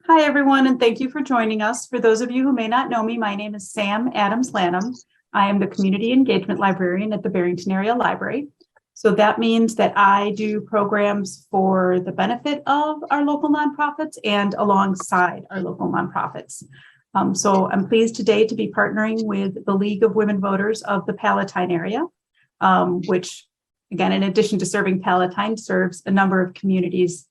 Hi, everyone, and thank you for joining us. For those of you who may not know me, my name is Sam Adams Lanham. I am the Community Engagement Librarian at the Barrington Area Library. So that means that I do programs for the benefit of our local nonprofits and alongside our local nonprofits. So I'm pleased today to be partnering with the League of Women Voters of the Palatine Area, which, again, in addition to serving Palatine, serves a number of communities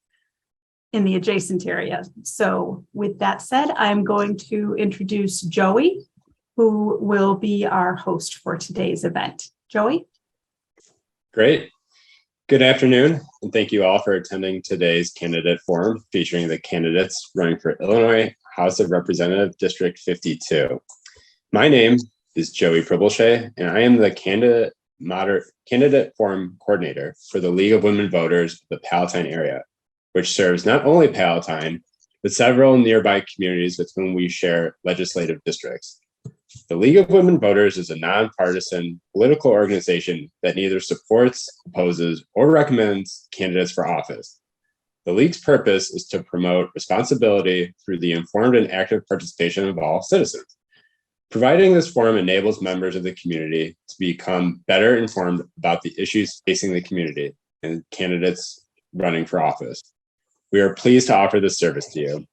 in the adjacent area. So with that said, I'm going to introduce Joey, who will be our host for today's event. Joey? Great. Good afternoon, and thank you all for attending today's candidate forum featuring the candidates running for Illinois House of Representative District 52. My name is Joey Pribbleshay, and I am the candidate forum coordinator for the League of Women Voters of the Palatine Area, which serves not only Palatine, but several nearby communities with whom we share legislative districts. The League of Women Voters is a nonpartisan political organization that neither supports, opposes, or recommends candidates for office. The League's purpose is to promote responsibility through the informed and active participation of all citizens. Providing this forum enables members of the community to become better informed about the issues facing the community and candidates running for office. We are pleased to offer this service to you.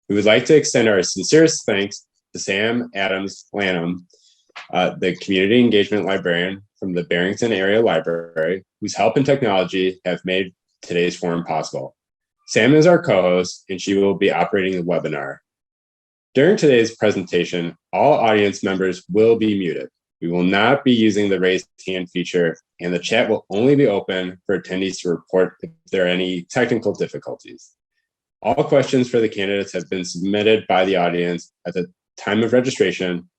We would like to extend our sincerest thanks to Sam Adams Lanham, the Community Engagement Librarian from the Barrington Area Library, whose help and technology have made today's forum possible. Sam is our co-host, and she will be operating the webinar. During today's presentation, all audience members will be muted. We will not be using the raise hand feature, and the chat will only be open for attendees to report if there are any technical difficulties. All questions for the candidates have been submitted by the audience at the time of registration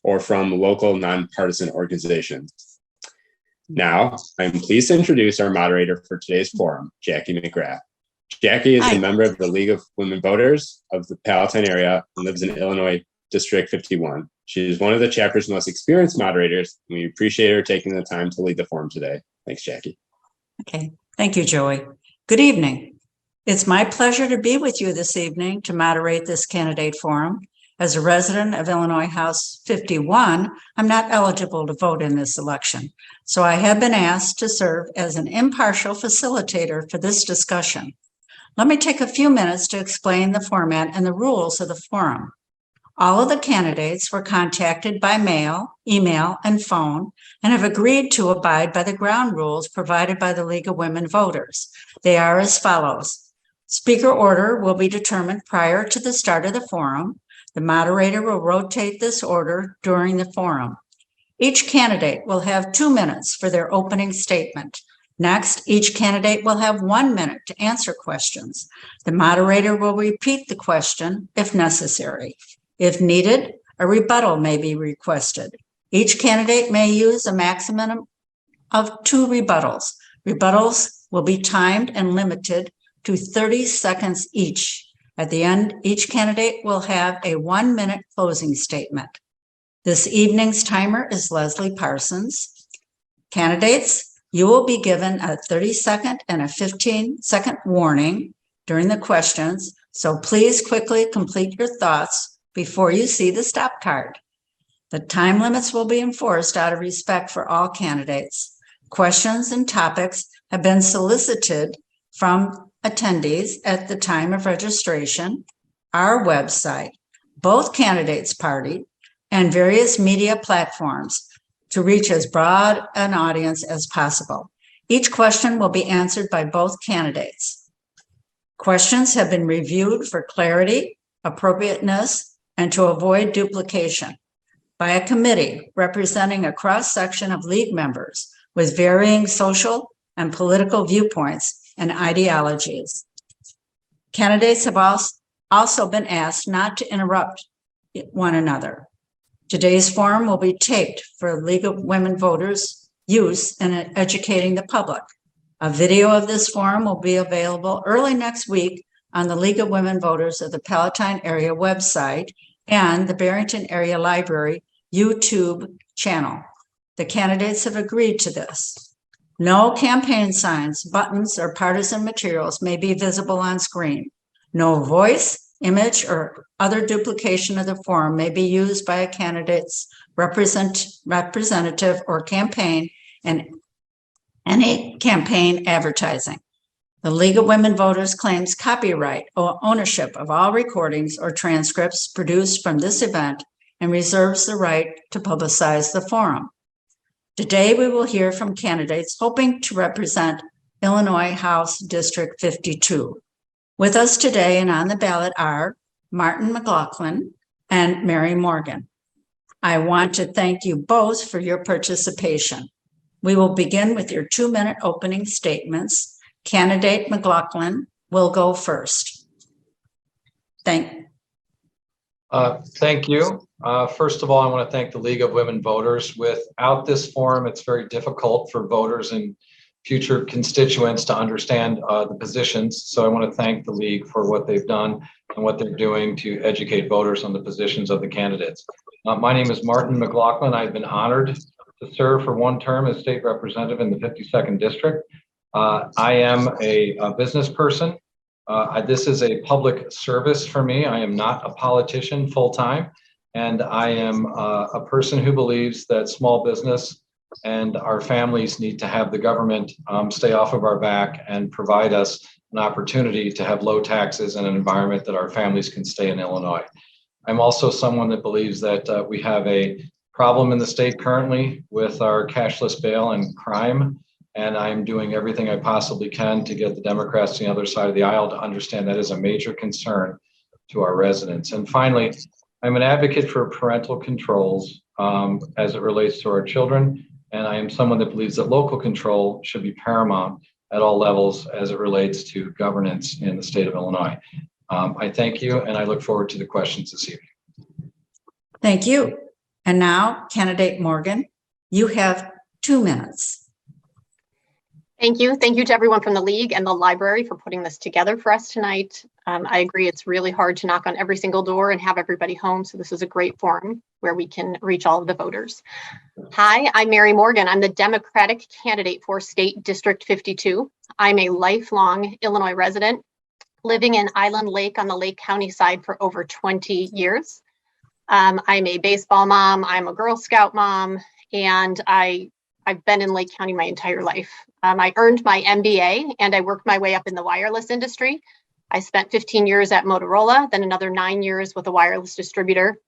or from local nonpartisan organizations. Now, I'm pleased to introduce our moderator for today's forum, Jackie McGrath. Jackie is a member of the League of Women Voters of the Palatine Area and lives in Illinois District 51. She is one of the chapter's most experienced moderators, and we appreciate her taking the time to lead the forum today. Thanks, Jackie. Okay, thank you, Joey. Good evening. It's my pleasure to be with you this evening to moderate this candidate forum. As a resident of Illinois House 51, I'm not eligible to vote in this election, so I have been asked to serve as an impartial facilitator for this discussion. Let me take a few minutes to explain the format and the rules of the forum. All of the candidates were contacted by mail, email, and phone, and have agreed to abide by the ground rules provided by the League of Women Voters. They are as follows. Speaker order will be determined prior to the start of the forum. The moderator will rotate this order during the forum. Each candidate will have 2 minutes for their opening statement. Next, each candidate will have 1 minute to answer questions. The moderator will repeat the question if necessary. If needed, a rebuttal may be requested. Each candidate may use a maximum of 2 rebuttals. Rebuttals will be timed and limited to 30 seconds each. At the end, each candidate will have a 1-minute closing statement. This evening's timer is Leslie Parsons. Candidates, you will be given a 30-second and a 15-second warning during the questions, so please quickly complete your thoughts before you see the stop card. The time limits will be enforced out of respect for all candidates. Questions and topics have been solicited from attendees at the time of registration, our website, both candidates' party, and various media platforms to reach as broad an audience as possible. Each question will be answered by both candidates. Questions have been reviewed for clarity, appropriateness, and to avoid duplication by a committee representing a cross-section of League members with varying social and political viewpoints and ideologies. Candidates have also been asked not to interrupt one another. Today's forum will be taped for League of Women Voters use in educating the public. A video of this forum will be available early next week on the League of Women Voters of the Palatine Area website and the Barrington Area Library YouTube channel. The candidates have agreed to this. No campaign signs, buttons, or partisan materials may be visible on screen. No voice, image, or other duplication of the form may be used by a candidate's representative or campaign in any campaign advertising. The League of Women Voters claims copyright or ownership of all recordings or transcripts produced from this event and reserves the right to publicize the forum. Today, we will hear from candidates hoping to represent Illinois House District 52. With us today and on the ballot are Martin McLaughlin and Mary Morgan. I want to thank you both for your participation. We will begin with your 2-minute opening statements. Candidate McLaughlin will go first. Thank you. First of all, I want to thank the League of Women Voters. Without this forum, it's very difficult for voters and future constituents to understand the positions. So I want to thank the League for what they've done and what they're doing to educate voters on the positions of the candidates. My name is Martin McLaughlin. I've been honored to serve for 1 term as state representative in the 52nd District. I am a business person. This is a public service for me. I am not a politician full-time, and I am a person who believes that small business and our families need to have the government stay off of our back and provide us an opportunity to have low taxes and an environment that our families can stay in Illinois. I'm also someone that believes that we have a problem in the state currently with our cashless bail and crime, and I'm doing everything I possibly can to get the Democrats on the other side of the aisle to understand that is a major concern to our residents. And finally, I'm an advocate for parental controls as it relates to our children, and I am someone that believes that local control should be paramount at all levels as it relates to governance in the state of Illinois. I thank you, and I look forward to the questions this evening. Thank you. And now, Candidate Morgan, you have 2 minutes. Thank you. Thank you to everyone from the League and the library for putting this together for us tonight. I agree it's really hard to knock on every single door and have everybody home. So this is a great forum where we can reach all of the voters. Hi, I'm Mary Morgan. I'm the Democratic candidate for State District 52. I'm a lifelong Illinois resident living in Island Lake on the Lake County side for over 20 years. I'm a baseball mom, I'm a Girl Scout mom, and I've been in Lake County my entire life. I earned my MBA and I worked my way up in the wireless industry. I spent 15 years at Motorola, then another 9 years with a wireless distributor,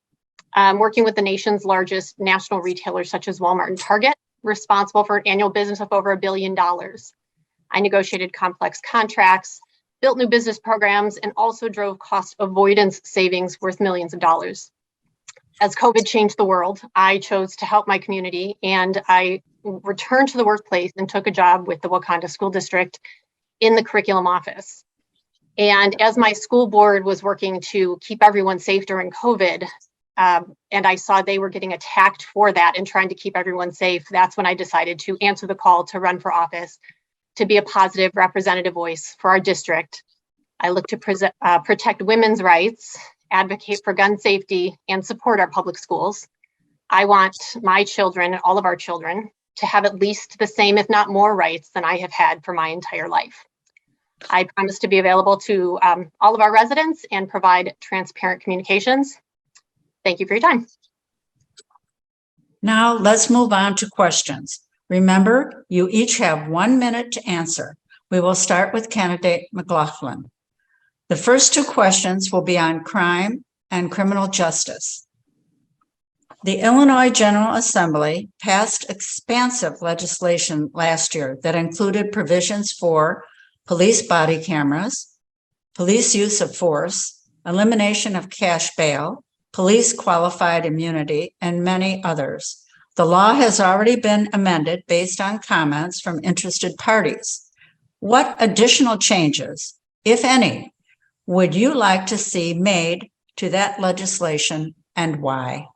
working with the nation's largest national retailers such as Walmart and Target, responsible for an annual business of over $1 billion. I negotiated complex contracts, built new business programs, and also drove cost avoidance savings worth millions of dollars. As COVID changed the world, I chose to help my community, and I returned to the workplace and took a job with the Wakanda School District in the curriculum office. And as my school board was working to keep everyone safe during COVID, and I saw they were getting attacked for that and trying to keep everyone safe, that's when I decided to answer the call to run for office, to be a positive representative voice for our district. I look to protect women's rights, advocate for gun safety, and support our public schools. I want my children and all of our children to have at least the same, if not more, rights than I have had for my entire life. I promise to be available to all of our residents and provide transparent communications. Thank you for your time. Now let's move on to questions. Remember, you each have 1 minute to answer. We will start with candidate McLaughlin. The first 2 questions will be on crime and criminal justice. The Illinois General Assembly passed expansive legislation last year that included provisions for police body cameras, police use of force, elimination of cash bail, police qualified immunity, and many others. The law has already been amended based on comments from interested parties. What additional changes, if any, would you like to see made to that legislation and why?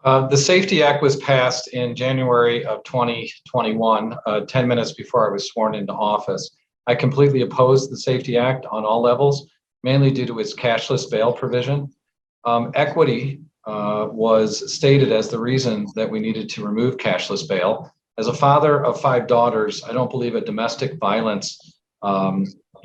The Safety Act was passed in January of 2021, 10 minutes before I was sworn into office. I completely opposed the Safety Act on all levels, mainly due to its cashless bail provision. Equity was stated as the reason that we needed to remove cashless bail. As a father of 5 daughters, I don't believe a domestic violence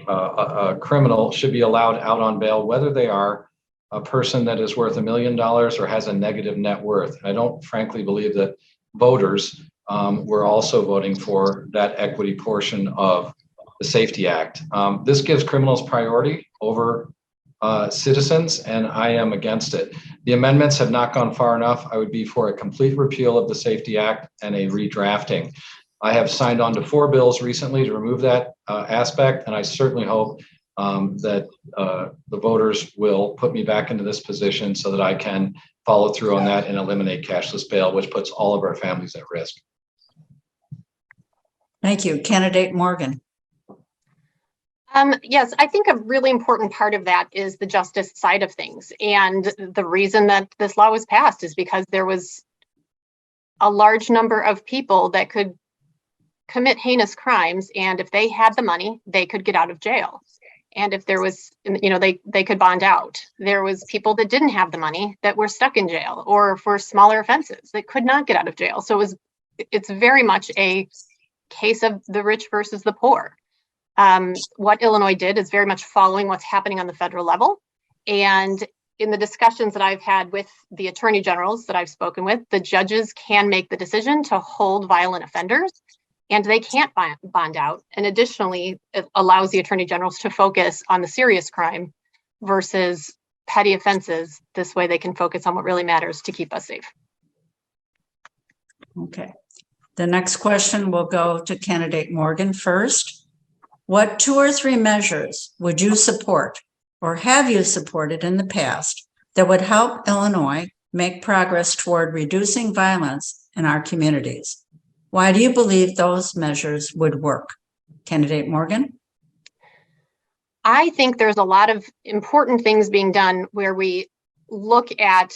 a criminal should be allowed out on bail, whether they are a person that is worth $1 million or has a negative net worth. I don't frankly believe that voters were also voting for that equity portion of the Safety Act. This gives criminals priority over citizens, and I am against it. The amendments have not gone far enough. I would be for a complete repeal of the Safety Act and a redrafting. I have signed on to 4 bills recently to remove that aspect, and I certainly hope that the voters will put me back into this position so that I can follow through on that and eliminate cashless bail, which puts all of our families at risk. Thank you. Candidate Morgan. Yes, I think a really important part of that is the justice side of things. And the reason that this law was passed is because there was a large number of people that could commit heinous crimes. And if they had the money, they could get out of jail. And if there was, they could bond out. There was people that didn't have the money that were stuck in jail, or for smaller offenses that could not get out of jail. So it's very much a case of the rich versus the poor. What Illinois did is very much following what's happening on the federal level. And in the discussions that I've had with the attorney generals that I've spoken with, the judges can make the decision to hold violent offenders, and they can't bond out. And additionally, it allows the attorney generals to focus on the serious crime versus petty offenses. This way they can focus on what really matters to keep us safe. Okay. The next question will go to candidate Morgan first. What 2 or 3 measures would you support or have you supported in the past that would help Illinois make progress toward reducing violence in our communities? Why do you believe those measures would work? Candidate Morgan? I think there's a lot of important things being done where we look at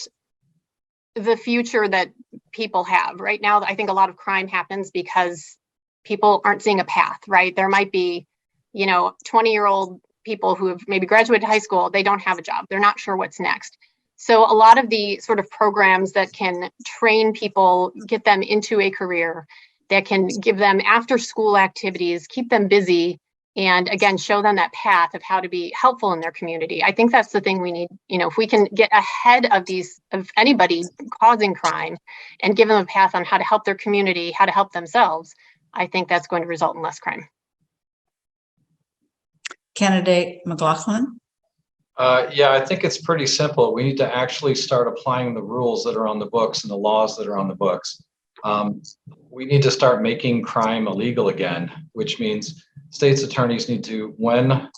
the future that people have. Right now, I think a lot of crime happens because people aren't seeing a path, right? There might be 20-year-old people who have maybe graduated high school, they don't have a job. They're not sure what's next. So a lot of the sort of programs that can train people, get them into a career, that can give them after school activities, keep them busy, and again, show them that path of how to be helpful in their community. I think that's the thing we need. If we can get ahead of anybody causing crime and give them a path on how to help their community, how to help themselves, I think that's going to result in less crime. Candidate McLaughlin? Yeah, I think it's pretty simple. We need to actually start applying the rules that are on the books and the laws that are on the books. We need to start making crime illegal again, which means state's attorneys need to, when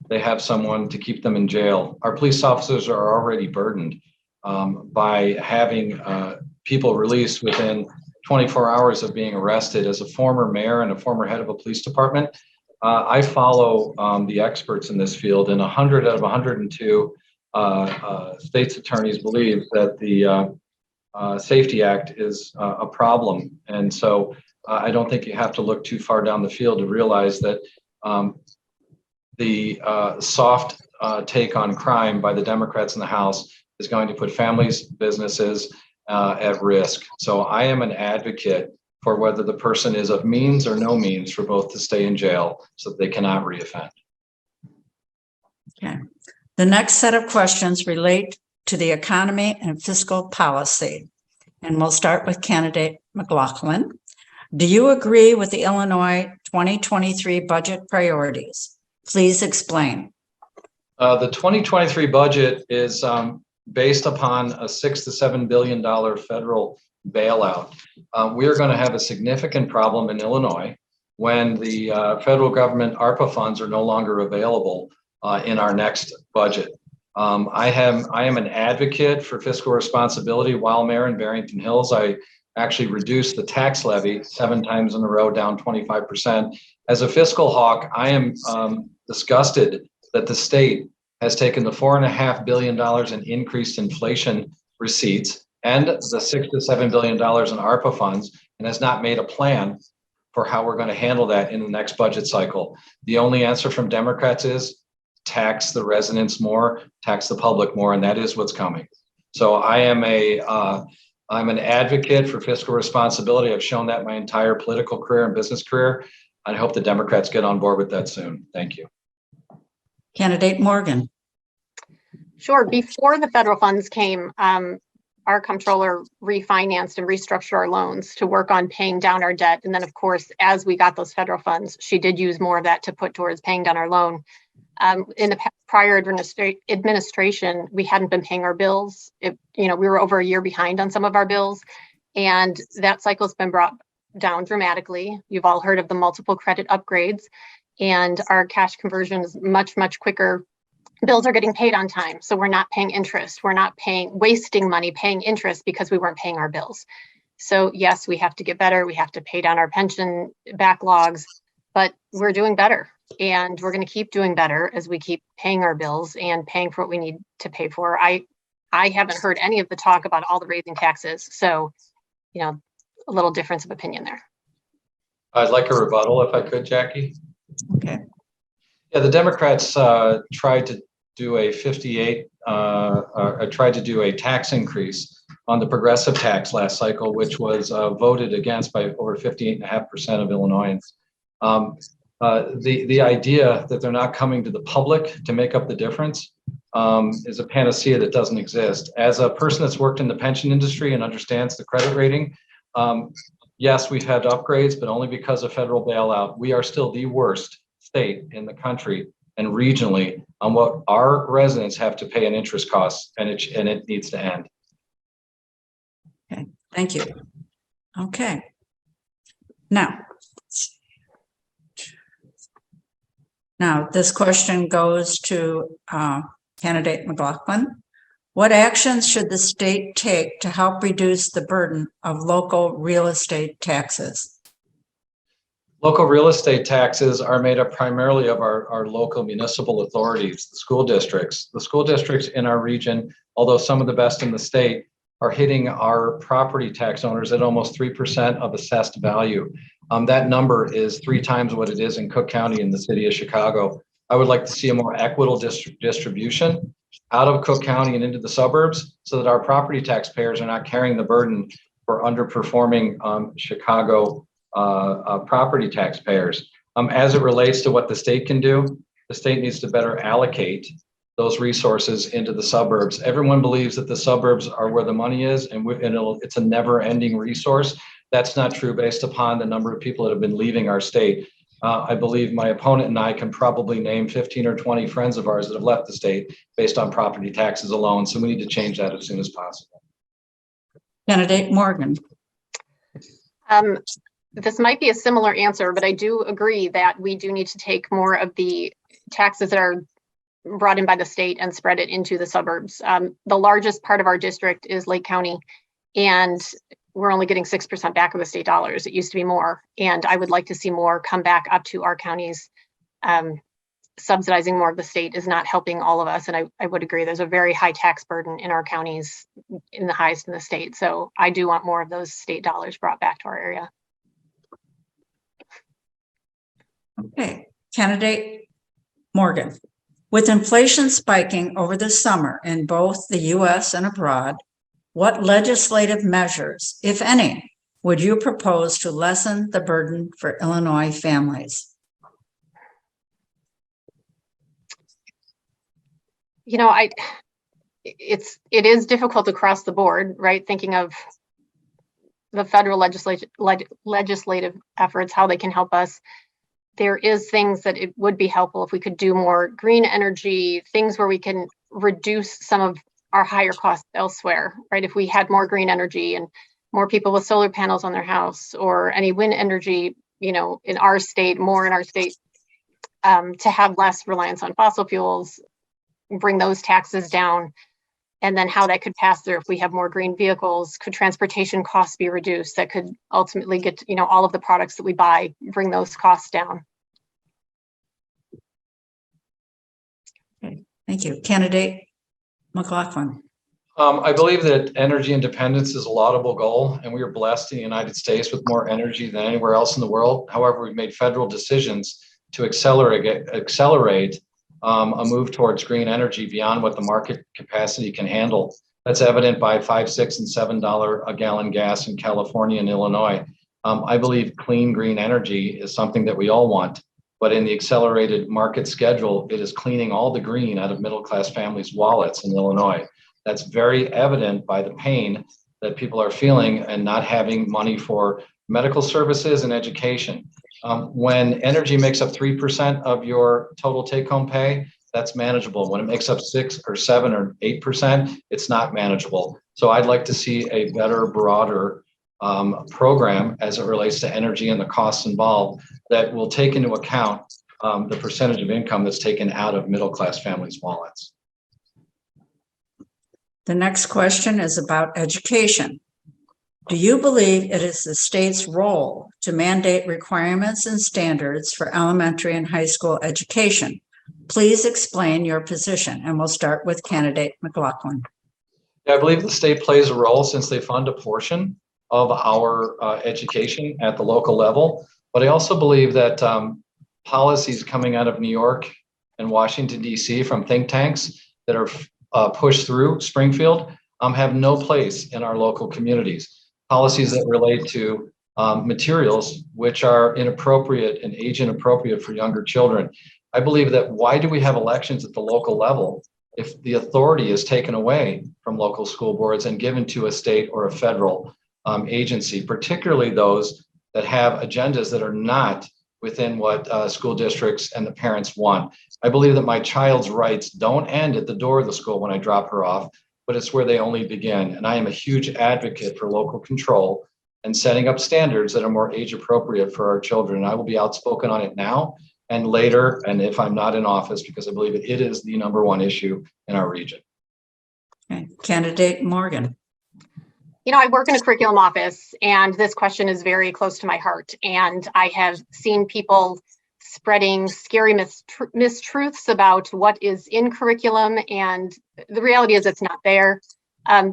they have someone, to keep them in jail. Our police officers are already burdened by having people released within 24 hours of being arrested. As a former mayor and a former head of a police department, I follow the experts in this field, and 100 out of 102 state's attorneys believe that the Safety Act is a problem. And so I don't think you have to look too far down the field to realize that the soft take on crime by the Democrats in the House is going to put families, businesses at risk. So I am an advocate for whether the person is of means or no means for both to stay in jail so that they cannot reoffend. Okay. The next set of questions relate to the economy and fiscal policy. And we'll start with candidate McLaughlin. Do you agree with the Illinois 2023 budget priorities? Please explain. The 2023 budget is based upon a $6 to $7 billion federal bailout. We are going to have a significant problem in Illinois when the federal government ARPA funds are no longer available in our next budget. I am an advocate for fiscal responsibility. While mayor in Barrington Hills, I actually reduced the tax levy 7 times in a row, down 25%. As a fiscal hawk, I am disgusted that the state has taken the $4.5 billion in increased inflation receipts and the $6 to $7 billion in ARPA funds and has not made a plan for how we're going to handle that in the next budget cycle. The only answer from Democrats is tax the residents more, tax the public more, and that is what's coming. So I'm an advocate for fiscal responsibility. I've shown that my entire political career and business career. I hope the Democrats get on board with that soon. Thank you. Candidate Morgan. Sure. Before the federal funds came, our comptroller refinanced and restructured our loans to work on paying down our debt. And then, of course, as we got those federal funds, she did use more of that to put towards paying down our loan. In the prior administration, we hadn't been paying our bills. We were over a year behind on some of our bills, and that cycle's been brought down dramatically. You've all heard of the multiple credit upgrades, and our cash conversion is much, much quicker. Bills are getting paid on time, so we're not paying interest. We're not wasting money paying interest because we weren't paying our bills. So yes, we have to get better. We have to pay down our pension backlogs, but we're doing better. And we're going to keep doing better as we keep paying our bills and paying for what we need to pay for. I haven't heard any of the talk about all the raising taxes. So, a little difference of opinion there. I'd like a rebuttal if I could, Jackie. Okay. Yeah, the Democrats tried to do a tax increase on the progressive tax last cycle, which was voted against by over 58.5% of Illinoisans. The idea that they're not coming to the public to make up the difference is a panacea that doesn't exist. As a person that's worked in the pension industry and understands the credit rating, yes, we've had upgrades, but only because of federal bailout. We are still the worst state in the country and regionally on what our residents have to pay in interest costs, and it needs to end. Okay, thank you. Okay. Now this question goes to candidate McLaughlin. What actions should the state take to help reduce the burden of local real estate taxes? Local real estate taxes are made up primarily of our local municipal authorities, the school districts. The school districts in our region, although some of the best in the state, are hitting our property tax owners at almost 3% of assessed value. That number is 3 times what it is in Cook County in the city of Chicago. I would like to see a more equitable distribution out of Cook County and into the suburbs so that our property taxpayers are not carrying the burden for underperforming Chicago property taxpayers. As it relates to what the state can do, the state needs to better allocate those resources into the suburbs. Everyone believes that the suburbs are where the money is, and it's a never-ending resource. That's not true based upon the number of people that have been leaving our state. I believe my opponent and I can probably name 15 or 20 friends of ours that have left the state based on property taxes alone. So we need to change that as soon as possible. Candidate Morgan. This might be a similar answer, but I do agree that we do need to take more of the taxes that are brought in by the state and spread it into the suburbs. The largest part of our district is Lake County, and we're only getting 6% back of the state dollars. It used to be more, and I would like to see more come back up to our counties. Subsidizing more of the state is not helping all of us, and I would agree there's a very high tax burden in our counties, in the highest in the state. So I do want more of those state dollars brought back to our area. Okay, candidate Morgan. With inflation spiking over the summer in both the U.S. and abroad, what legislative measures, if any, would you propose to lessen the burden for Illinois families? It is difficult across the board, right? Thinking of the federal legislative efforts, how they can help us. There is things that it would be helpful if we could do more green energy, things where we can reduce some of our higher costs elsewhere, right? If we had more green energy and more people with solar panels on their house, or any wind energy, in our state, more in our state, to have less reliance on fossil fuels, bring those taxes down, and then how that could pass through if we have more green vehicles. Could transportation costs be reduced? That could ultimately get, all of the products that we buy, bring those costs down. Okay, thank you. Candidate McLaughlin. I believe that energy independence is a laudable goal, and we are blessed in the United States with more energy than anywhere else in the world. However, we've made federal decisions to accelerate a move towards green energy beyond what the market capacity can handle. That's evident by $5, $6, and $7 a gallon gas in California and Illinois. I believe clean green energy is something that we all want, but in the accelerated market schedule, it is cleaning all the green out of middle-class families' wallets in Illinois. That's very evident by the pain that people are feeling and not having money for medical services and education. When energy makes up 3% of your total take-home pay, that's manageable. When it makes up 6 or 7 or 8%, it's not manageable. So I'd like to see a better, broader program as it relates to energy and the costs involved that will take into account the percentage of income that's taken out of middle-class families' wallets. The next question is about education. Do you believe it is the state's role to mandate requirements and standards for elementary and high school education? Please explain your position, and we'll start with candidate McLaughlin. I believe the state plays a role since they fund a portion of our education at the local level. But I also believe that policies coming out of New York and Washington, D.C. from think tanks that are pushed through Springfield have no place in our local communities. Policies that relate to materials which are inappropriate and age inappropriate for younger children. I believe that why do we have elections at the local level if the authority is taken away from local school boards and given to a state or a federal agency, particularly those that have agendas that are not within what school districts and the parents want. I believe that my child's rights don't end at the door of the school when I drop her off, but it's where they only begin. And I am a huge advocate for local control and setting up standards that are more age appropriate for our children. And I will be outspoken on it now and later, and if I'm not in office, because I believe it is the #1 issue in our region. Okay. Candidate Morgan. You know, I work in a curriculum office, and this question is very close to my heart. And I have seen people spreading scary mistruths about what is in curriculum, and the reality is it's not there.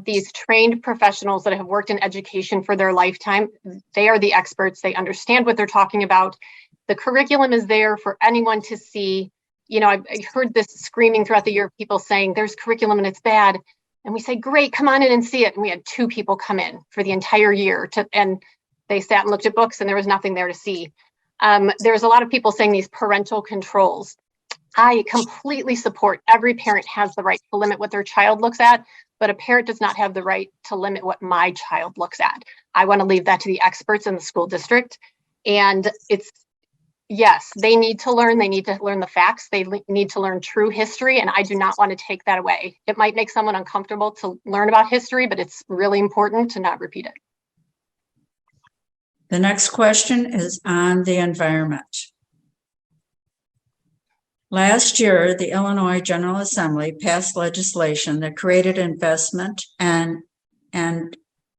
These trained professionals that have worked in education for their lifetime, they are the experts. They understand what they're talking about. The curriculum is there for anyone to see. You know, I heard this screaming throughout the year, people saying there's curriculum and it's bad. And we say, great, come on in and see it. And we had 2 people come in for the entire year and they sat and looked at books and there was nothing there to see. There's a lot of people saying these parental controls. I completely support every parent has the right to limit what their child looks at, but a parent does not have the right to limit what my child looks at. I want to leave that to the experts in the school district. And yes, they need to learn the facts. They need to learn true history. And I do not want to take that away. It might make someone uncomfortable to learn about history, but it's really important to not repeat it. The next question is on the environment. Last year, the Illinois General Assembly passed legislation that created investment and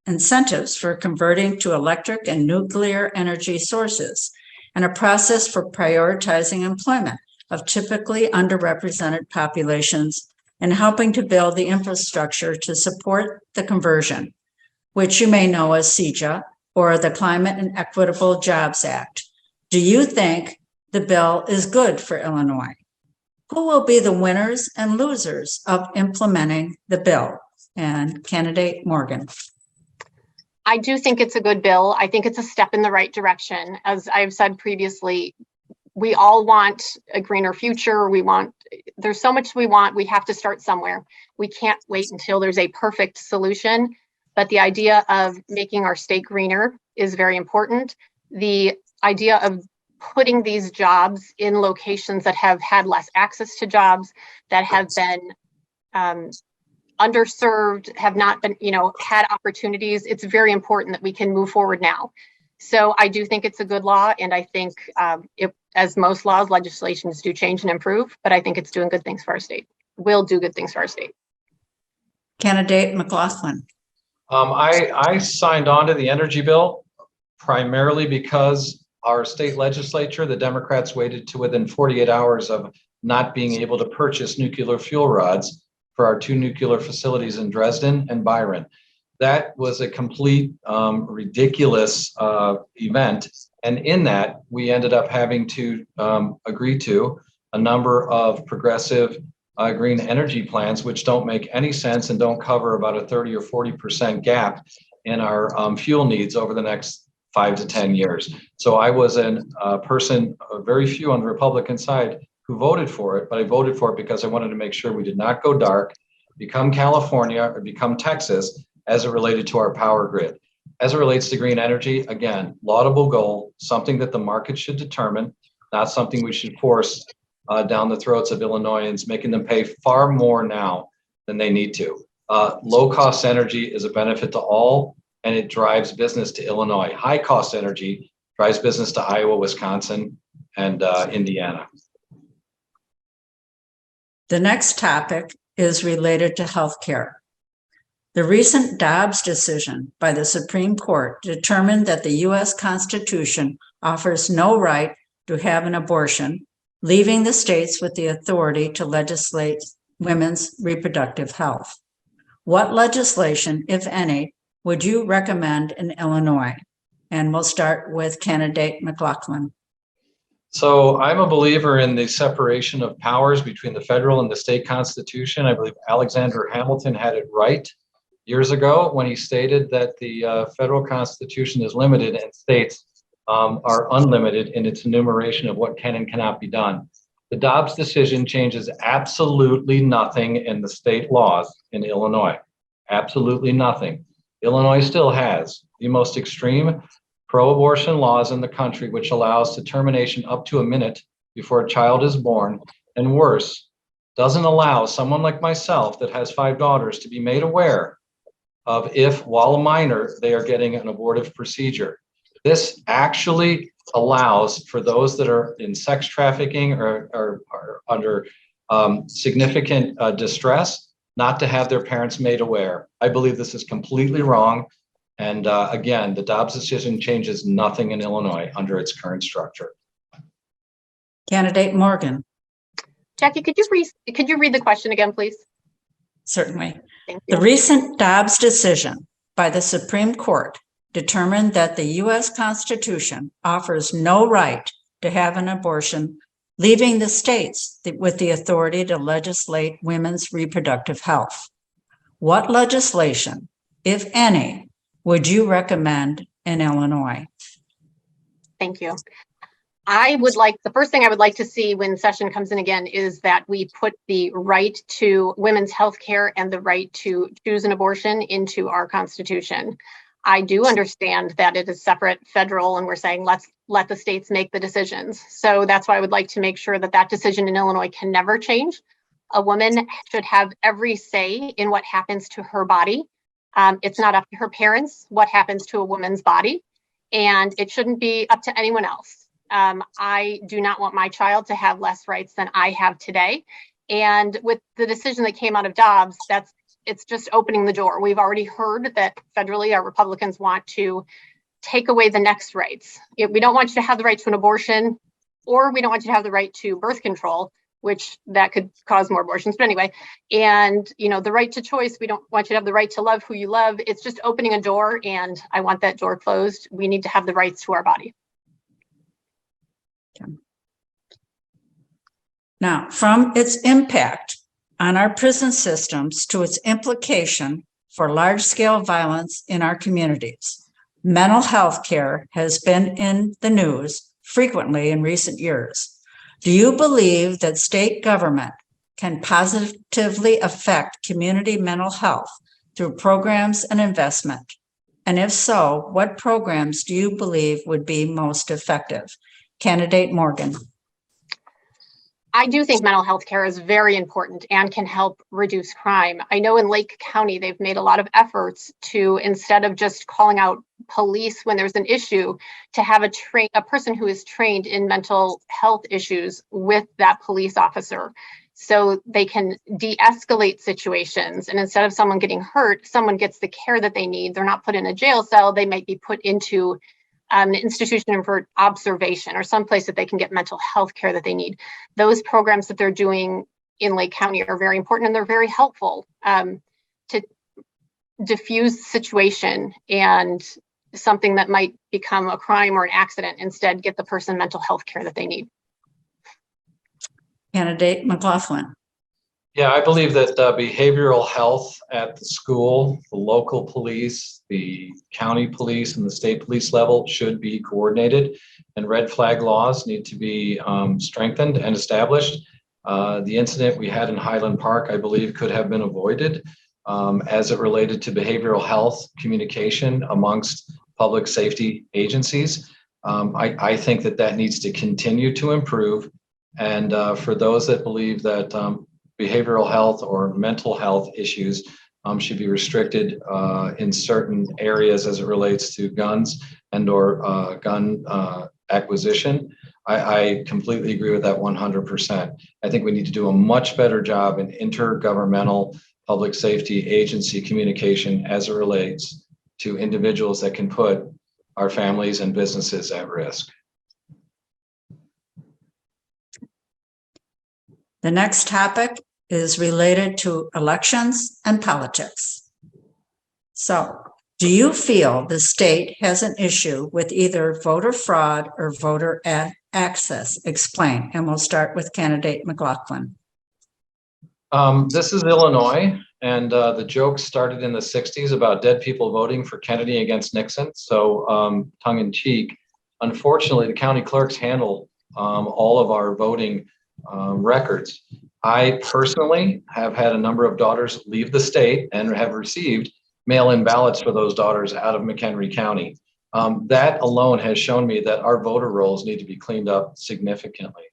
incentives for converting to electric and nuclear energy sources, and a process for prioritizing employment of typically underrepresented populations and helping to build the infrastructure to support the conversion, which you may know as CEJA, or the Climate and Equitable Jobs Act. Do you think the bill is good for Illinois? Who will be the winners and losers of implementing the bill? And candidate Morgan. I do think it's a good bill. I think it's a step in the right direction. As I've said previously, we all want a greener future. There's so much we want. We have to start somewhere. We can't wait until there's a perfect solution. But the idea of making our state greener is very important. The idea of putting these jobs in locations that have had less access to jobs, that have been underserved, have not been, had opportunities. It's very important that we can move forward now. So I do think it's a good law. And I think as most laws, legislations do change and improve, but I think it's doing good things for our state. Will do good things for our state. Candidate McLaughlin. I signed on to the energy bill primarily because our state legislature, the Democrats waited to within 48 hours of not being able to purchase nuclear fuel rods for our 2 nuclear facilities in Dresden and Byron. That was a complete ridiculous event. And in that, we ended up having to agree to a number of progressive green energy plans, which don't make any sense and don't cover about a 30 or 40% gap in our fuel needs over the next 5 to 10 years. So I was a person, very few on the Republican side who voted for it, but I voted for it because I wanted to make sure we did not go dark, become California or become Texas as it related to our power grid. As it relates to green energy, again, laudable goal, something that the market should determine, not something we should force down the throats of Illinoisans, making them pay far more now than they need to. Low-cost energy is a benefit to all, and it drives business to Illinois. High-cost energy drives business to Iowa, Wisconsin, and Indiana. The next topic is related to healthcare. The recent Dobbs decision by the Supreme Court determined that the U.S. Constitution offers no right to have an abortion, leaving the states with the authority to legislate women's reproductive health. What legislation, if any, would you recommend in Illinois? And we'll start with candidate McLaughlin. So I'm a believer in the separation of powers between the federal and the state constitution. I believe Alexander Hamilton had it right years ago when he stated that the federal constitution is limited and states are unlimited in its enumeration of what can and cannot be done. The Dobbs decision changes absolutely nothing in the state laws in Illinois. Absolutely nothing. Illinois still has the most extreme pro-abortion laws in the country, which allows termination up to a minute before a child is born, and worse, doesn't allow someone like myself that has 5 daughters to be made aware of if, while a minor, they are getting an abortive procedure. This actually allows for those that are in sex trafficking or are under significant distress not to have their parents made aware. I believe this is completely wrong. And again, the Dobbs decision changes nothing in Illinois under its current structure. Candidate Morgan. Jackie, could you read the question again, please? Certainly. Thank you. The recent Dobbs decision by the Supreme Court determined that the U.S. Constitution offers no right to have an abortion, leaving the states with the authority to legislate women's reproductive health. What legislation, if any, would you recommend in Illinois? Thank you. The first thing I would like to see when session comes in again is that we put the right to women's health care and the right to choose an abortion into our Constitution. I do understand that it is separate federal, and we're saying let's let the states make the decisions. So that's why I would like to make sure that that decision in Illinois can never change. A woman should have every say in what happens to her body. It's not up to her parents what happens to a woman's body, and it shouldn't be up to anyone else. I do not want my child to have less rights than I have today. And with the decision that came out of Dobbs, it's just opening the door. We've already heard that federally our Republicans want to take away the next rights. We don't want you to have the right to an abortion, or we don't want you to have the right to birth control, which that could cause more abortions. But anyway, and the right to choice, we don't want you to have the right to love who you love. It's just opening a door, and I want that door closed. We need to have the rights to our body. Now, from its impact on our prison systems to its implication for large-scale violence in our communities, mental health care has been in the news frequently in recent years. Do you believe that state government can positively affect community mental health through programs and investment? And if so, what programs do you believe would be most effective? Candidate Morgan. I do think mental health care is very important and can help reduce crime. I know in Lake County, they've made a lot of efforts to, instead of just calling out police when there's an issue, to have a person who is trained in mental health issues with that police officer, so they can de-escalate situations. And instead of someone getting hurt, someone gets the care that they need. They're not put in a jail cell. They might be put into an institution for observation or someplace that they can get mental health care that they need. Those programs that they're doing in Lake County are very important, and they're very helpful to diffuse the situation and something that might become a crime or an accident, instead get the person mental health care that they need. Candidate McLaughlin. Yeah, I believe that behavioral health at the school, the local police, the county police, and the state police level should be coordinated, and red flag laws need to be strengthened and established. The incident we had in Highland Park, I believe, could have been avoided as it related to behavioral health communication amongst public safety agencies. I think that needs to continue to improve. And for those that believe that behavioral health or mental health issues should be restricted in certain areas as it relates to guns and or gun acquisition. I completely agree with that 100%. I think we need to do a much better job in intergovernmental public safety agency communication as it relates to individuals that can put our families and businesses at risk. The next topic is related to elections and politics. So, do you feel the state has an issue with either voter fraud or voter access? Explain, and we'll start with candidate McLaughlin. This is Illinois, and the joke started in the 60s about dead people voting for Kennedy against Nixon. So tongue in cheek, unfortunately, the county clerks handle all of our voting records. I personally have had a number of daughters leave the state and have received mail-in ballots for those daughters out of McHenry County. That alone has shown me that our voter rolls need to be cleaned up significantly.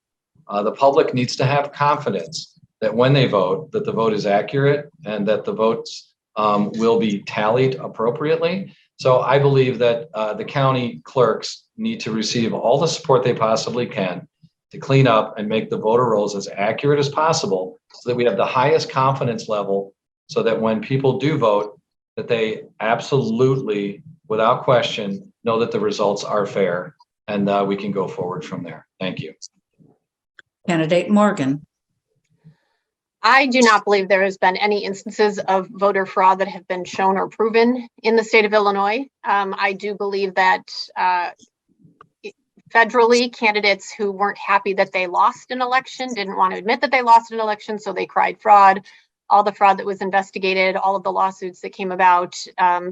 The public needs to have confidence that when they vote, that the vote is accurate and that the votes will be tallied appropriately. So I believe that the county clerks need to receive all the support they possibly can to clean up and make the voter rolls as accurate as possible so that we have the highest confidence level so that when people do vote, that they absolutely, without question, know that the results are fair and we can go forward from there. Thank you. Candidate Morgan. I do not believe there has been any instances of voter fraud that have been shown or proven in the state of Illinois. I do believe that federally, candidates who weren't happy that they lost an election didn't want to admit that they lost an election, so they cried fraud. All the fraud that was investigated, all of the lawsuits that came about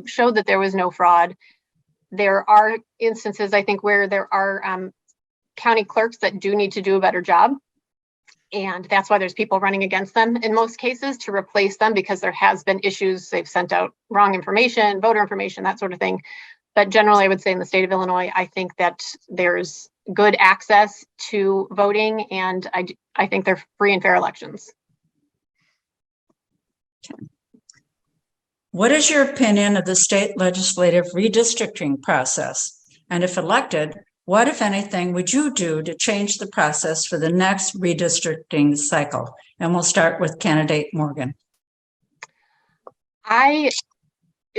showed that there was no fraud. There are instances, I think, where there are county clerks that do need to do a better job. And that's why there's people running against them in most cases to replace them, because there has been issues. They've sent out wrong information, voter information, that sort of thing. But generally, I would say in the state of Illinois, I think that there's good access to voting, and I think they're free and fair elections. What is your opinion of the state legislative redistricting process? And if elected, what, if anything, would you do to change the process for the next redistricting cycle? And we'll start with candidate Morgan. I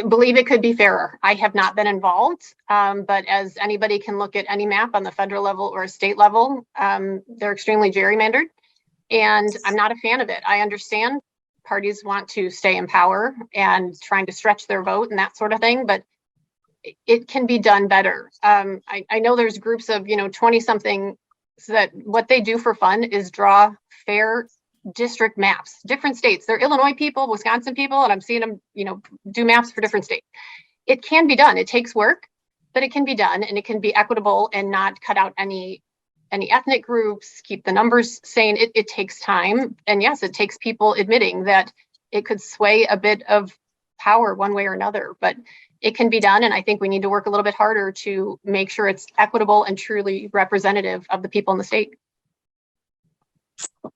believe it could be fairer. I have not been involved, but as anybody can look at any map on the federal level or state level, they're extremely gerrymandered, and I'm not a fan of it. I understand parties want to stay in power and trying to stretch their vote and that sort of thing, but it can be done better. I know there's groups of 20-something that what they do for fun is draw fair district maps, different states. They're Illinois people, Wisconsin people, and I'm seeing them, do maps for different states. It can be done. It takes work, but it can be done, and it can be equitable and not cut out any ethnic groups, keep the numbers sane. It takes time. And yes, it takes people admitting that it could sway a bit of power one way or another, but it can be done. And I think we need to work a little bit harder to make sure it's equitable and truly representative of the people in the state.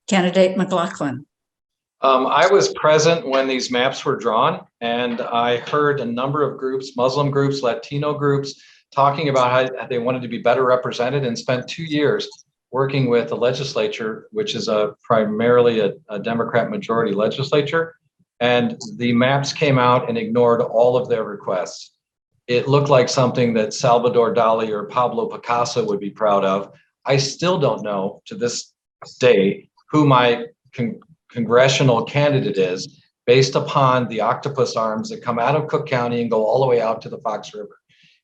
Candidate McLaughlin. I was present when these maps were drawn, and I heard a number of groups, Muslim groups, Latino groups, talking about how they wanted to be better represented, and spent 2 years working with the legislature, which is primarily a Democrat majority legislature. And the maps came out and ignored all of their requests. It looked like something that Salvador Dali or Pablo Picasso would be proud of. I still don't know to this day who my congressional candidate is, based upon the octopus arms that come out of Cook County and go all the way out to the Fox River.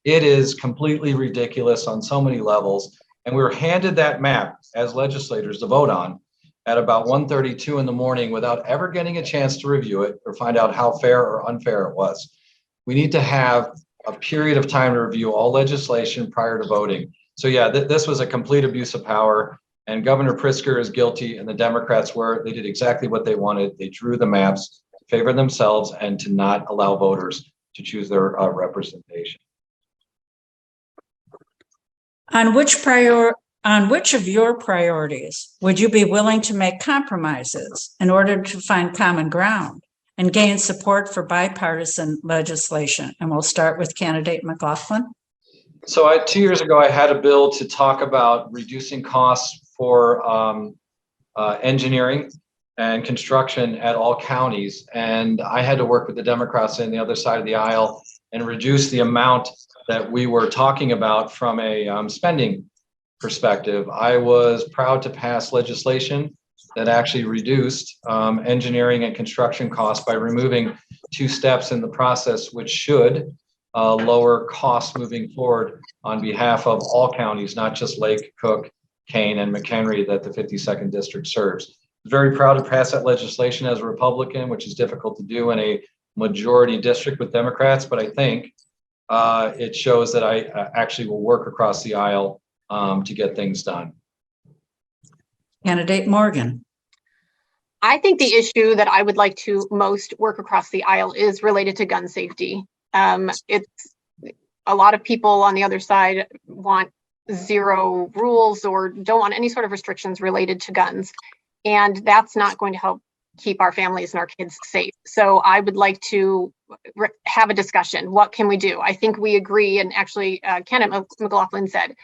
It is completely ridiculous on so many levels. And we were handed that map as legislators to vote on. at about 1:32 in the morning without ever getting a chance to review it or find out how fair or unfair it was. We need to have a period of time to review all legislation prior to voting. So yeah, this was a complete abuse of power, and Governor Pritzker is guilty, and the Democrats were. They did exactly what they wanted. They drew the maps to favor themselves and to not allow voters to choose their representation. On which of your priorities would you be willing to make compromises in order to find common ground and gain support for bipartisan legislation? And we'll start with candidate McLaughlin. So 2 years ago, I had a bill to talk about reducing costs for engineering and construction at all counties. And I had to work with the Democrats on the other side of the aisle and reduce the amount that we were talking about from a spending perspective. I was proud to pass legislation that actually reduced engineering and construction costs by removing 2 steps in the process, which should lower costs moving forward on behalf of all counties, not just Lake, Cook, Kane, and McHenry that the 52nd district serves. Very proud to pass that legislation as a Republican, which is difficult to do in a majority district with Democrats, but I think it shows that I actually will work across the aisle to get things done. Candidate Morgan. I think the issue that I would like to most work across the aisle is related to gun safety. It's a lot of people on the other side want zero rules or don't want any sort of restrictions related to guns. And that's not going to help keep our families and our kids safe. So I would like to have a discussion. What can we do? I think we agree. And actually, Kenneth McLaughlin said,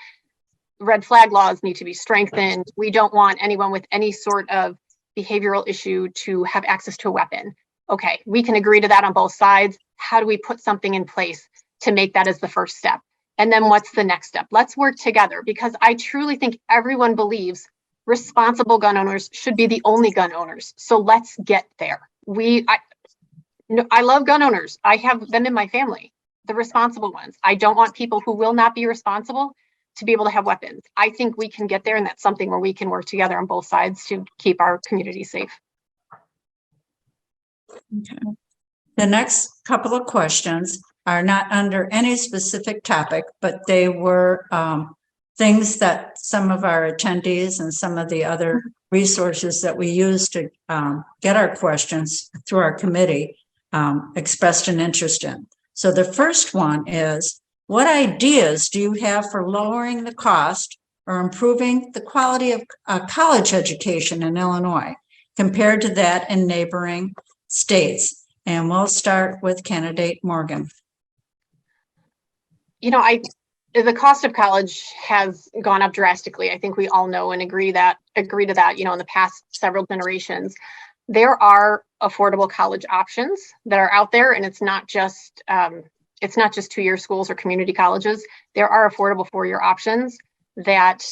red flag laws need to be strengthened. We don't want anyone with any sort of behavioral issue to have access to a weapon. Okay, we can agree to that on both sides. How do we put something in place to make that as the first step? And then what's the next step? Let's work together, because I truly think everyone believes responsible gun owners should be the only gun owners. So let's get there. I love gun owners. I have them in my family, the responsible ones. I don't want people who will not be responsible to be able to have weapons. I think we can get there, and that's something where we can work together on both sides to keep our community safe. Okay. The next couple of questions are not under any specific topic, but they were things that some of our attendees and some of the other resources that we use to get our questions through our committee expressed an interest in. So the first one is, what ideas do you have for lowering the cost or improving the quality of college education in Illinois compared to that in neighboring states? And we'll start with candidate Morgan. You know, the cost of college has gone up drastically. I think we all know and agree to that, you know, in the past several generations. There are affordable college options that are out there, and it's not just 2-year schools or community colleges. There are affordable 4-year options that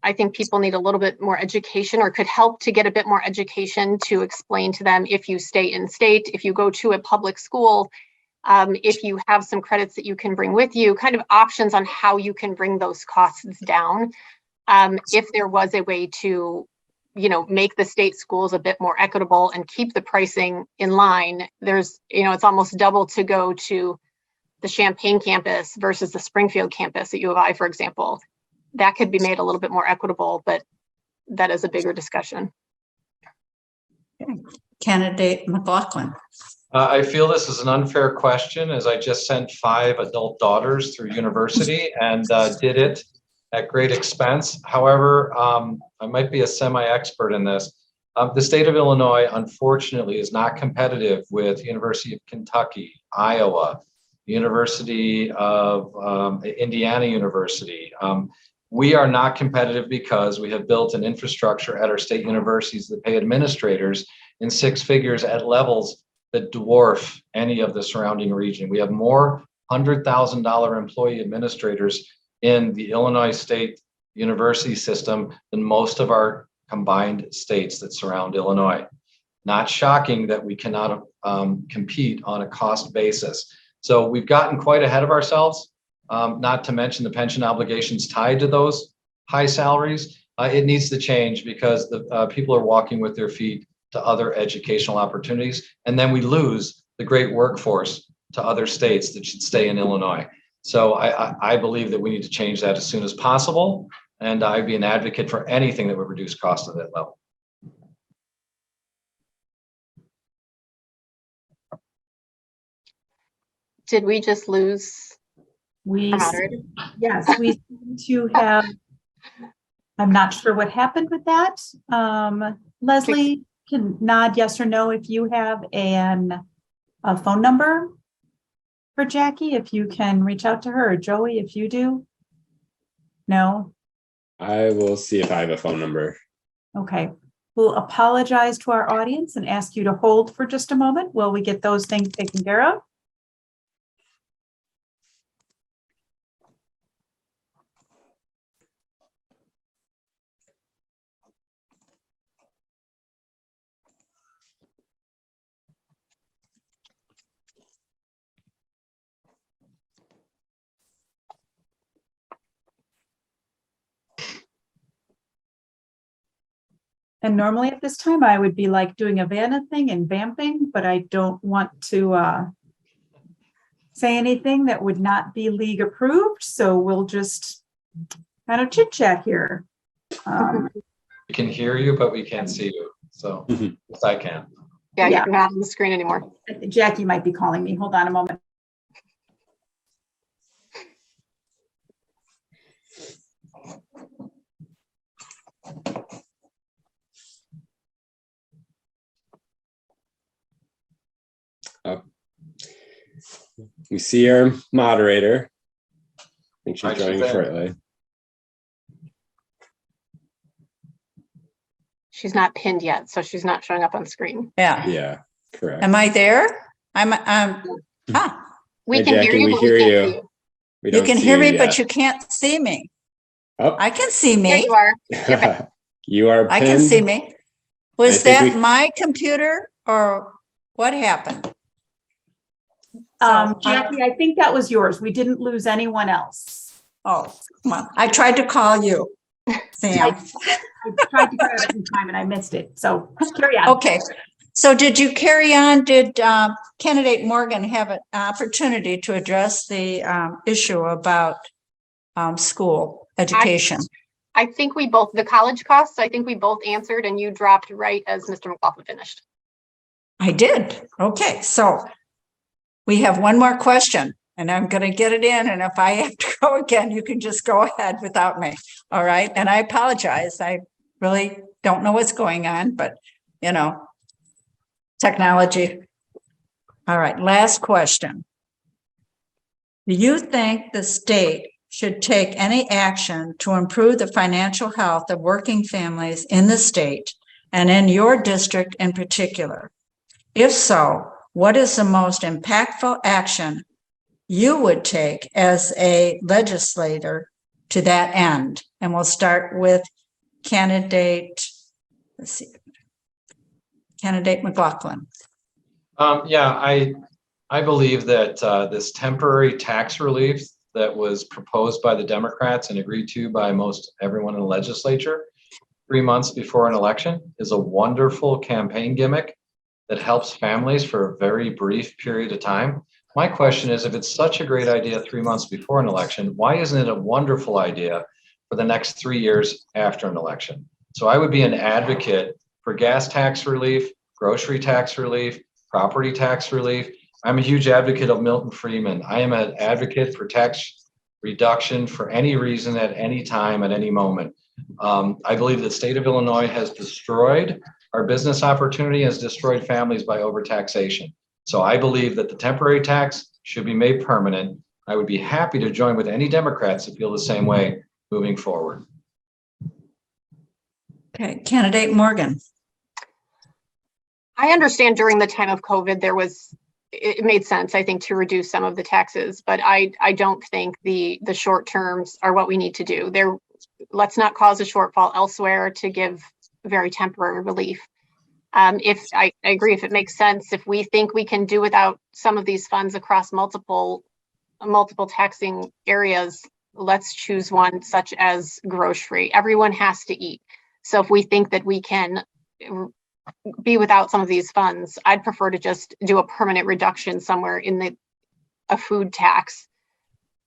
I think people need a little bit more education, or could help to get a bit more education to explain to them, if you stay in state, if you go to a public school, if you have some credits that you can bring with you, kind of options on how you can bring those costs down. If there was a way to, you know, make the state schools a bit more equitable and keep the pricing in line, there's, you know, it's almost double to go to the Champaign campus versus the Springfield campus at U of I, for example. That could be made a little bit more equitable, but that is a bigger discussion. Candidate McLaughlin. I feel this is an unfair question, as I just sent 5 adult daughters through university and did it at great expense. However, I might be a semi-expert in this. The state of Illinois, unfortunately, is not competitive with University of Kentucky, Iowa, University of Indiana University. We are not competitive because we have built an infrastructure at our state universities that pay administrators in 6 figures at levels that dwarf any of the surrounding region. We have more $100,000 employee administrators in the Illinois State University system than most of our combined states that surround Illinois. Not shocking that we cannot compete on a cost basis. So we've gotten quite ahead of ourselves, not to mention the pension obligations tied to those high salaries. It needs to change because the people are walking with their feet to other educational opportunities, and then we lose the great workforce to other states that should stay in Illinois. So I believe that we need to change that as soon as possible, and I'd be an advocate for anything that would reduce cost at that level. Did we just lose We, our moderator? yes, we seem to have, I'm not sure what happened with that. Leslie can nod yes or no if you have a phone number for Jackie, if you can reach out to her, or Joey, if you do. No? I will see if I have a phone number. Okay. We'll apologize to our audience and ask you to hold for just a moment while we get those things taken care of. And normally at this time, I would be like doing a Vanna thing and vamping, but I don't want to say anything that would not be league approved. So we'll just kind of chit chat here. We can hear you, but we can't see you. So yes, I can. Yeah, Yeah. you're not on the screen anymore. Jackie might be calling me. Hold on a moment. We see our moderator. I think she's Right, she's joining there. shortly. She's not pinned yet, so she's not showing up on screen. Yeah. Yeah, correct. Am I there? We Hey, can hear Jackie, you, we but hear we can't you. see you. We You don't can see hear me, yet. but you can't see me. Oh, I can see There me. you are. you are pinned. I can see me. I Was think that we- my computer or what happened? So, Jackie, I think that was yours. We didn't lose anyone else. oh, come on. I tried to call you, Sam. I tried to grab it in time and I missed it. So carry on. Okay. So did you carry on? Did candidate Morgan have an opportunity to address the issue about school education? I think we both, the college costs, I think we both answered and you dropped right as Mr. McLaughlin finished. I did. Okay. So we have one more question and I'm going to get it in. And if I have to go again, you can just go ahead without me. All right. And I apologize. I really don't know what's going on, but you know, technology. All right. Last question. Do you think the state should take any action to improve the financial health of working families in the state and in your district in particular? If so, what is the most impactful action you would take as a legislator to that end? And we'll start with candidate, let's see, candidate McLaughlin. Yeah, I believe that this temporary tax relief that was proposed by the Democrats and agreed to by most everyone in the legislature 3 months before an election is a wonderful campaign gimmick that helps families for a very brief period of time. My question is, if it's such a great idea 3 months before an election, why isn't it a wonderful idea for the next 3 years after an election? So I would be an advocate for gas tax relief, grocery tax relief, property tax relief. I'm a huge advocate of Milton Friedman. I am an advocate for tax reduction for any reason at any time, at any moment. I believe the state of Illinois has destroyed our business opportunity, has destroyed families by overtaxation. So I believe that the temporary tax should be made permanent. I would be happy to join with any Democrats that feel the same way moving forward. Okay, candidate Morgan. I understand during the time of COVID, it made sense, I think, to reduce some of the taxes, but I don't think the short terms are what we need to do. Let's not cause a shortfall elsewhere to give very temporary relief. If I agree, if it makes sense, if we think we can do without some of these funds across multiple taxing areas, let's choose one such as grocery. Everyone has to eat. So if we think that we can be without some of these funds, I'd prefer to just do a permanent reduction somewhere in a food tax.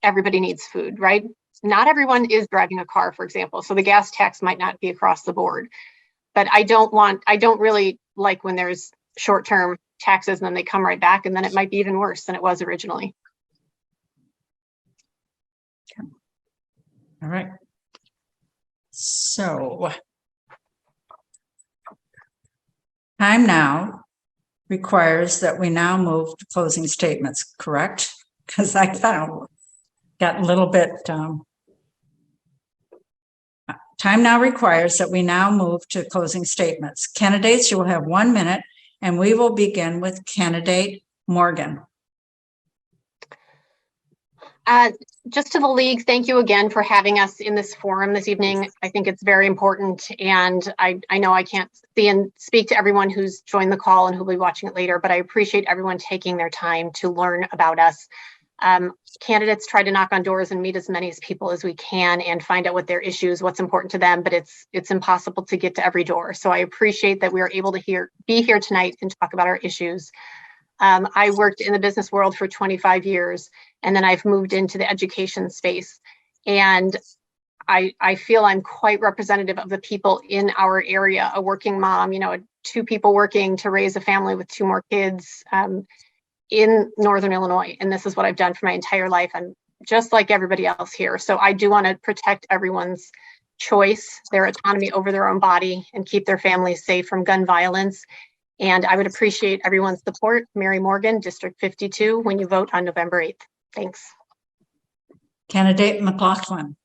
Everybody needs food, right? Not everyone is driving a car, for example. So the gas tax might not be across the board. But I don't really like when there's short-term taxes and then they come right back, and then it might be even worse than it was originally. All right. So time now requires that we now move to closing statements, correct? Because I kind of got a little bit, time now requires that we now move to closing statements. Candidates, you will have 1 minute, and we will begin with candidate Morgan. Just to the league, thank you again for having us in this forum this evening. I think it's very important, and I know I can't see and speak to everyone who's joined the call and who'll be watching it later, but I appreciate everyone taking their time to learn about us. Candidates try to knock on doors and meet as many people as we can and find out what their issues, what's important to them, but it's impossible to get to every door. So I appreciate that we are able to be here tonight and talk about our issues. I worked in the business world for 25 years, and then I've moved into the education space. And I feel I'm quite representative of the people in our area, a working mom, 2 people working to raise a family with 2 more kids in Northern Illinois. And this is what I've done for my entire life. I'm just like everybody else here. So I do want to protect everyone's choice, their autonomy over their own body, and keep their families safe from gun violence. And I would appreciate everyone's support. Mary Morgan, District 52, when you vote on November 8th. Thanks. Candidate McLaughlin.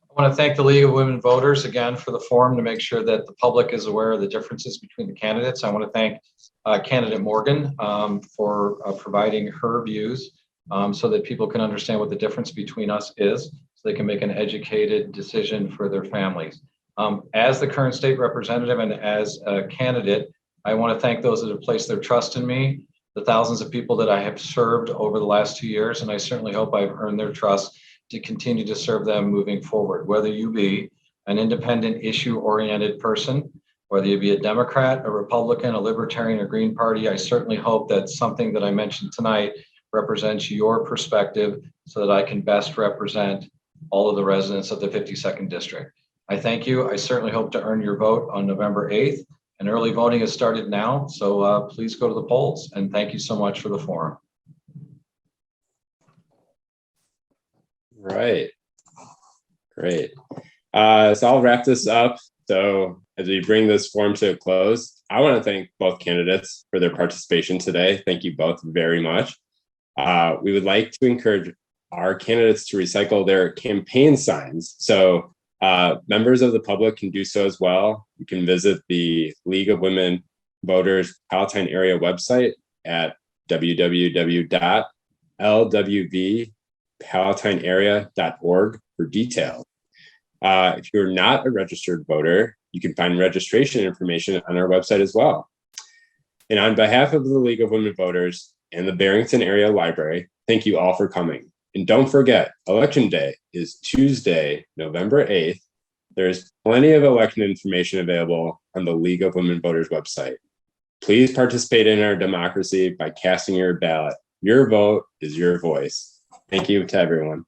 I want to thank the League of Women Voters again for the forum to make sure that the public is aware of the differences between the candidates. I want to thank candidate Morgan for providing her views so that people can understand what the difference between us is, so they can make an educated decision for their families. As the current state representative and as a candidate, I want to thank those that have placed their trust in me, the thousands of people that I have served over the last 2 years, and I certainly hope I've earned their trust to continue to serve them moving forward. Whether you be an independent, issue-oriented person, whether you be a Democrat, a Republican, a Libertarian, or Green Party, I certainly hope that something that I mentioned tonight represents your perspective so that I can best represent all of the residents of the 52nd District. I thank you. I certainly hope to earn your vote on November 8th. And early voting has started now, so please go to the polls. And thank you so much for the forum. Right. Great. So I'll wrap this up. So as we bring this forum to a close, I want to thank both candidates for their participation today. Thank you both very much. We would like to encourage our candidates to recycle their campaign signs. So members of the public can do so as well. You can visit the League of Women Voters Palatine Area website at www.lwvpalatinearea.org for details. If you're not a registered voter, you can find registration information on our website as well. And on behalf of the League of Women Voters and the Barrington Area Library, thank you all for coming. And don't forget, Election Day is Tuesday, November 8th. There's plenty of election information available on the League of Women Voters website. Please participate in our democracy by casting your ballot. Your vote is your voice. Thank you to everyone.